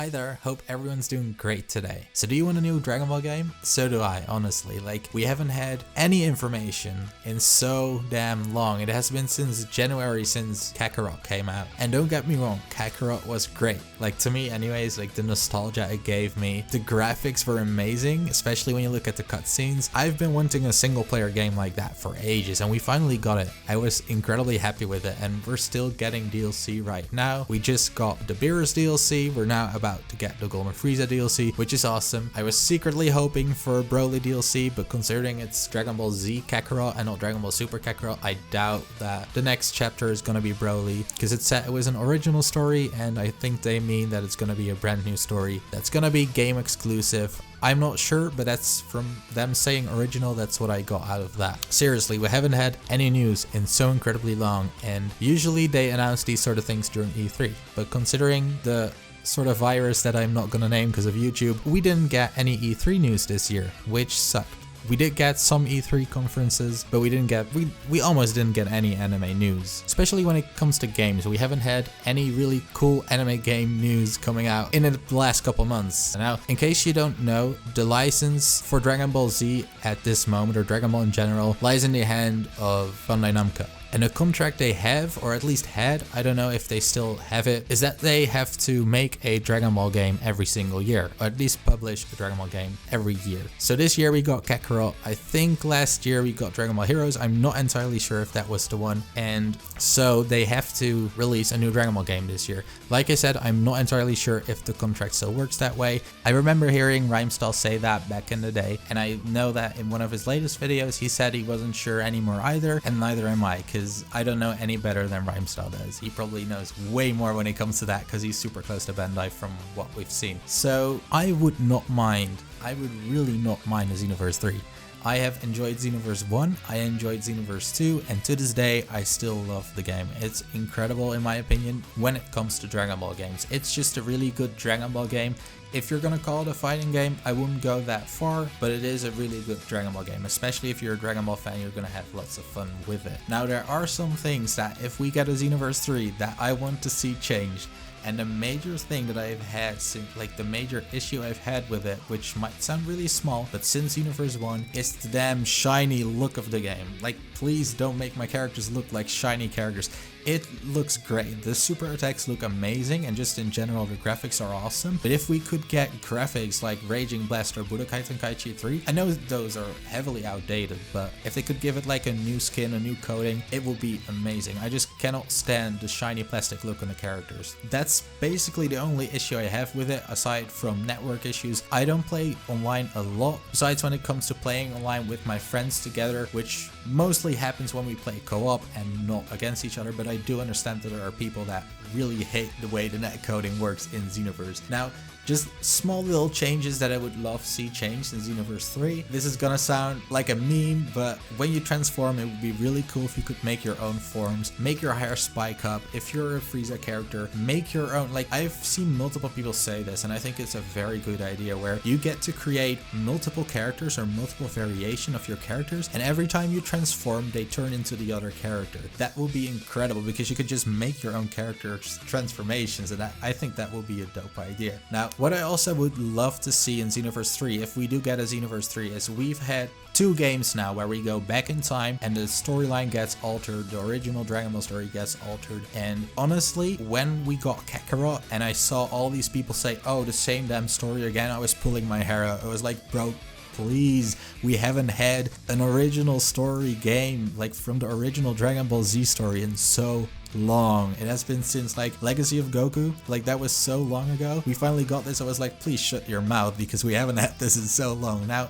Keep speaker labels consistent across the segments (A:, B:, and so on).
A: Hi there, hope everyone's doing great today. So do you want a new Dragon Ball game? So do I, honestly. Like, we haven't had any information in so damn long. It has been since January since Kakarot came out. And don't get me wrong, Kakarot was great. Like, to me anyways, like the nostalgia it gave me. The graphics were amazing, especially when you look at the cutscenes. I've been wanting a single player game like that for ages, and we finally got it. I was incredibly happy with it, and we're still getting DLC right now. We just got the Beerus DLC. We're now about to get the Golden Frieza DLC, which is awesome. I was secretly hoping for Broly DLC, but considering it's Dragon Ball Z Kakarot and not Dragon Ball Super Kakarot, I doubt that the next chapter is gonna be Broly, because it said it was an original story, and I think they mean that it's gonna be a brand new story that's gonna be game exclusive. I'm not sure, but that's from them saying original, that's what I got out of that. Seriously, we haven't had any news in so incredibly long, and usually they announce these sort of things during E3, but considering the sort of virus that I'm not gonna name because of YouTube, we didn't get any E3 news this year, which sucked. We did get some E3 conferences, but we almost didn't get any anime news. Especially when it comes to games, we haven't had any really cool anime game news coming out in the last couple months. Now, in case you don't know, the license for Dragon Ball Z at this moment, or Dragon Ball in general, lies in the hand of Bandai Namco. And the contract they have, or at least had, I don't know if they still have it, is that they have to make a Dragon Ball game every single year, or at least publish a Dragon Ball game every year. So this year we got Kakarot. I think last year we got Dragon Ball Heroes. I'm not entirely sure if that was the one. And so they have to release a new Dragon Ball game this year. Like I said, I'm not entirely sure if the contract still works that way. I remember hearing Rhymestyle say that back in the day, and I know that in one of his latest videos he said he wasn't sure anymore either, and neither am I, because I don't know any better than Rhymestyle does. He probably knows way more when it comes to that because he's super close to Bandai from what we've seen. So I would really not mind a Xenoverse 3. I have enjoyed Xenoverse 1, I enjoyed Xenoverse 2, and to this day I still love the game. It's incredible in my opinion when it comes to Dragon Ball games. It's just a really good Dragon Ball game. If you're gonna call it a fighting game, I wouldn't go that far, but it is a really good Dragon Ball game. Especially if you're a Dragon Ball fan, you're gonna have lots of fun with it. Now, there are some things that if we get a Xenoverse 3 that I want to see changed. And the major thing that I've had since, like the major issue I've had with it, which might sound really small, but since Xenoverse 1, is the damn shiny look of the game. Like, please don't make my characters look like shiny characters. It looks great. The super attacks look amazing, and just in general the graphics are awesome. But if we could get graphics like Raging Blast or Budokai Tenkaichi 3, I know those are heavily outdated, but if they could give it like a new skin, a new coating, it would be amazing. I just cannot stand the shiny plastic look on the characters. That's basically the only issue I have with it, aside from network issues. I don't play online a lot, besides when it comes to playing online with my friends together, which mostly happens when we play co-op and not against each other, but I do understand that there are people that really hate the way the net coding works in Xenoverse. Now, just small little changes that I would love to see changed in Xenoverse 3. This is gonna sound like a meme, but when you transform, it would be really cool if you could make your own forms, make your hair spike up. If you're a Frieza character, make your own. Like, I've seen multiple people say this, and I think it's a very good idea, where you get to create multiple characters or multiple variation of your characters, and every time you transform, they turn into the other character. That would be incredible, because you could just make your own character transformations, and I think that would be a dope idea. Now, what I also would love to see in Xenoverse 3, if we do get a Xenoverse 3, is we've had 2 games now where we go back in time and the storyline gets altered, the original Dragon Ball story gets altered. And honestly, when we got Kakarot and I saw all these people say, oh, the same damn story again, I was pulling my hair out. I was like, bro, please, we haven't had an original story game like from the original Dragon Ball Z story in so long. It has been since like Legacy of Goku, like that was so long ago. We finally got this. I was like, please shut your mouth, because we haven't had this in so long. Now,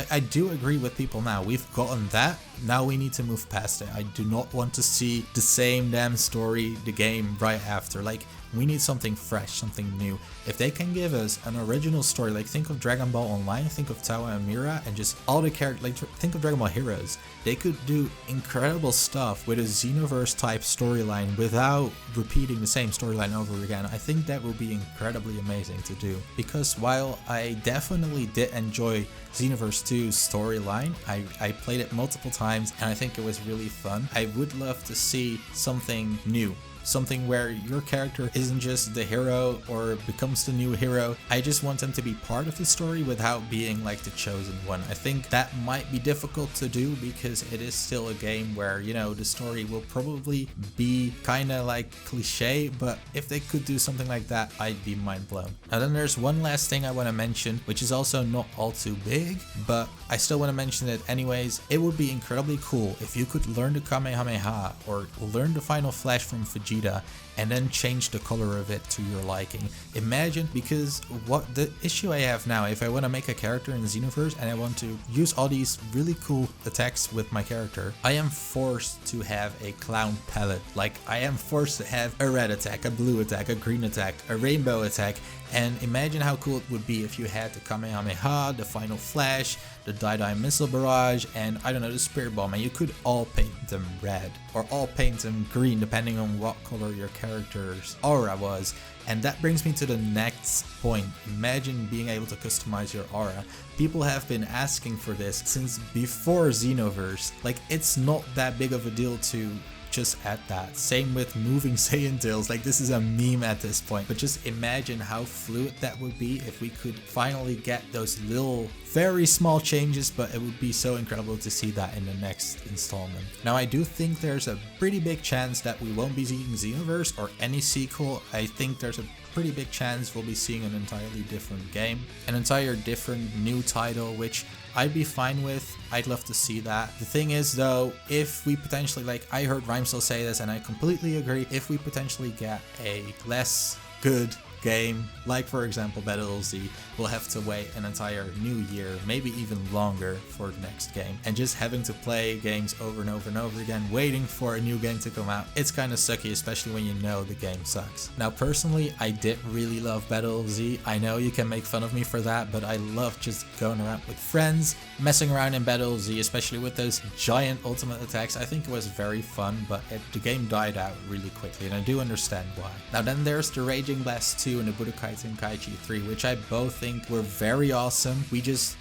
A: I do agree with people now. We've gotten that. Now we need to move past it. I do not want to see the same damn story, the game right after. Like, we need something fresh, something new. If they can give us an original story, like think of Dragon Ball Online, think of Tawa and Mira, and just all the characters, like think of Dragon Ball Heroes. They could do incredible stuff with a Xenoverse type storyline without repeating the same storyline over again. I think that would be incredibly amazing to do. Because while I definitely did enjoy Xenoverse 2's storyline, I played it multiple times and I think it was really fun. I would love to see something new. something where your character isn't just the hero or becomes the new hero. I just want them to be part of the story without being like the chosen one. I think that might be difficult to do because it is still a game where, you know, the story will probably be kind of like cliche, but if they could do something like that, I'd be mind blown. Now then there's one last thing I want to mention, which is also not all too big, but I still want to mention it anyways. It would be incredibly cool if you could learn the Kamehameha or learn the final flash from Vegeta and then change the color of it to your liking. Imagine, because what the issue I have now, if I want to make a character in Xenoverse and I want to use all these really cool attacks with my character, I am forced to have a clown palette. Like, I am forced to have a red attack, a blue attack, a green attack, a rainbow attack. And imagine how cool it would be if you had the Kamehameha, the Final Flash, the Dai Missile Barrage, and I don't know, the Spirit Bomb, and you could all paint them red or all paint them green depending on what color your character's aura was. And that brings me to the next point. Imagine being able to customize your aura. People have been asking for this since before Xenoverse. Like, it's not that big of a deal to just add that. Same with moving Saiyan tails, like this is a meme at this point, but just imagine how fluid that would be if we could finally get those little very small changes, but it would be so incredible to see that in the next installment. Now I do think there's a pretty big chance that we won't be seeing Xenoverse or any sequel. I think there's a pretty big chance we'll be seeing an entirely different game, an entire different new title, which I'd be fine with. I'd love to see that. The thing is though, if we potentially, like I heard Rhymesel say this and I completely agree, if we potentially get a less good game, like for example Battle Z, we'll have to wait an entire new year, maybe even longer for the next game, and just having to play games over and over and over again, waiting for a new game to come out, it's kind of sucky, especially when you know the game sucks. Now personally, I did really love Battle Z. I know you can make fun of me for that, but I love just going around with friends, messing around in Battle Z, especially with those giant ultimate attacks. I think it was very fun, but the game died out really quickly, and I do understand why. Now then there's the Raging Blast 2 and the Budokai Tenkaichi 3, which I both think were very awesome.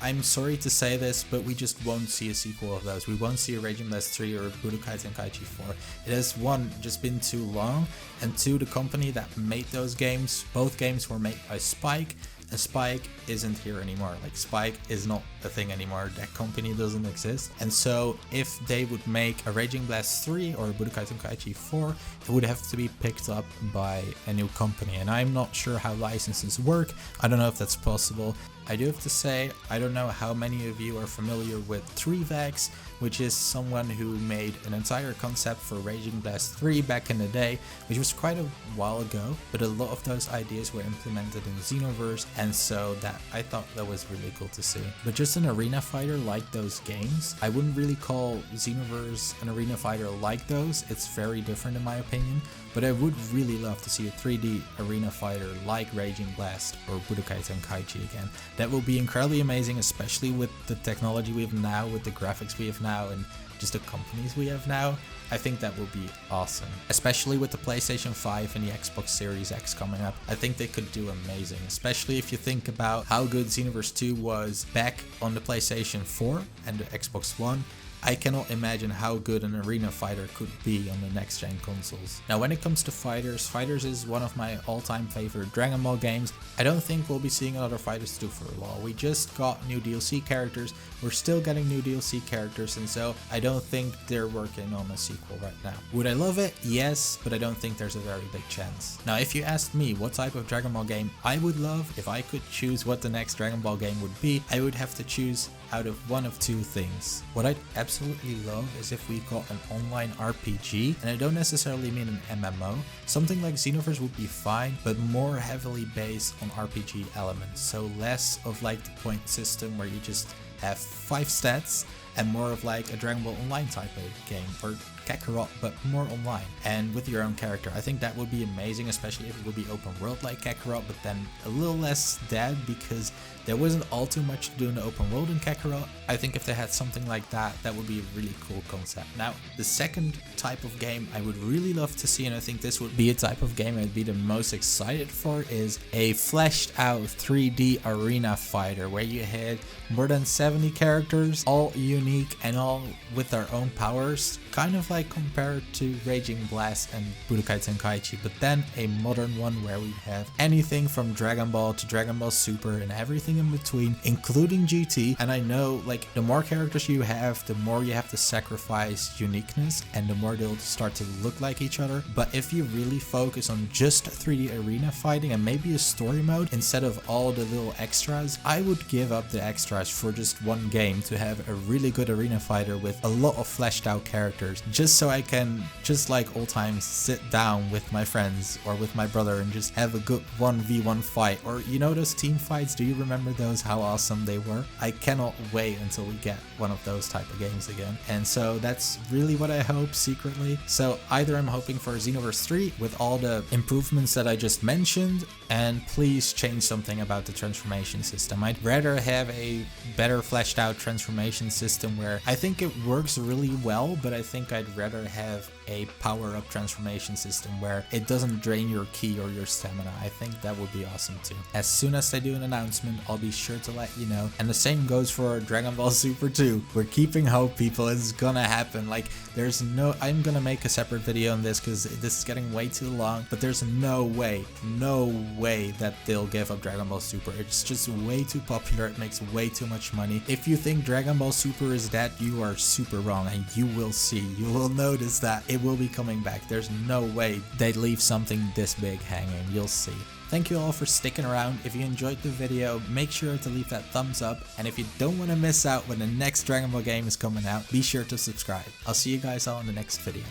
A: I'm sorry to say this, but we just won't see a sequel of those. We won't see a Raging Blast 3 or Budokai Tenkaichi 4. It has, one, just been too long, and two, the company that made those games, both games were made by Spike, and Spike isn't here anymore. Like, Spike is not a thing anymore. That company doesn't exist. And so if they would make a Raging Blast 3 or a Budokai Tenkaichi 4, it would have to be picked up by a new company. And I'm not sure how licenses work. I don't know if that's possible. I do have to say, I don't know how many of you are familiar with 3Vex, which is someone who made an entire concept for Raging Blast 3 back in the day, which was quite a while ago, but a lot of those ideas were implemented in Xenoverse, and so that I thought that was really cool to see. But just an arena fighter like those games, I wouldn't really call Xenoverse an arena fighter like those. It's very different in my opinion, but I would really love to see a 3D arena fighter like Raging Blast or Budokai Tenkaichi again. That will be incredibly amazing, especially with the technology we have now, with the graphics we have now, and just the companies we have now. I think that would be awesome, especially with the PlayStation 5 and the Xbox Series X coming up. I think they could do amazing, especially if you think about how good Xenoverse 2 was back on the PlayStation 4 and the Xbox One. I cannot imagine how good an arena fighter could be on the next gen consoles. Now when it comes to Fighterz, Fighterz is one of my all-time favorite Dragon Ball games. I don't think we'll be seeing another Fighterz 2 for a while. We just got new DLC characters, we're still getting new DLC characters, and so I don't think they're working on a sequel right now. Would I love it? Yes, but I don't think there's a very big chance. Now if you asked me what type of Dragon Ball game I would love, if I could choose what the next Dragon Ball game would be, I would have to choose out of one of two things. What I'd absolutely love is if we got an online RPG, and I don't necessarily mean an MMO. Something like Xenoverse would be fine, but more heavily based on RPG elements, so less of like the point system where you just have 5 stats, and more of like a Dragon Ball Online type of game, or Kakarot, but more online and with your own character. I think that would be amazing, especially if it would be open world like Kakarot, but then a little less dead, because there wasn't all too much to do in the open world in Kakarot. I think if they had something like that, that would be a really cool concept. Now, the second type of game I would really love to see, and I think this would be a type of game I'd be the most excited for, is a fleshed out 3D arena fighter where you had more than 70 characters, all unique and all with their own powers, kind of like like compared to Raging Blast and Budokai Tenkaichi, but then a modern one where we have anything from Dragon Ball to Dragon Ball Super and everything in between, including GT. And I know like the more characters you have, the more you have to sacrifice uniqueness and the more they'll start to look like each other. But if you really focus on just 3D arena fighting and maybe a story mode instead of all the little extras, I would give up the extras for just one game to have a really good arena fighter with a lot of fleshed out characters, just so I can, just like old times, sit down with my friends or with my brother and just have a good 1v1 fight. Or you know those team fights, do you remember those, how awesome they were? I cannot wait until we get one of those type of games again. And so that's really what I hope secretly. So either I'm hoping for Xenoverse 3 with all the improvements that I just mentioned, and please change something about the transformation system. I'd rather have a better fleshed out transformation system where I think it works really well, but I think I'd rather have a power-up transformation system where it doesn't drain your ki or your stamina. I think that would be awesome too. As soon as I do an announcement, I'll be sure to let you know. And the same goes for Dragon Ball Super 2. We're keeping hope, people. It's gonna happen. Like, there's no... I'm gonna make a separate video on this because this is getting way too long, but there's no way that they'll give up Dragon Ball Super. It's just way too popular. It makes way too much money. If you think Dragon Ball Super is that, you are super wrong, and you will see. You will notice that it will be coming back. There's no way they'd leave something this big hanging. You'll see. Thank you all for sticking around. If you enjoyed the video, make sure to leave that thumbs up. And if you don't want to miss out when the next Dragon Ball game is coming out, be sure to subscribe. I'll see you guys all in the next video.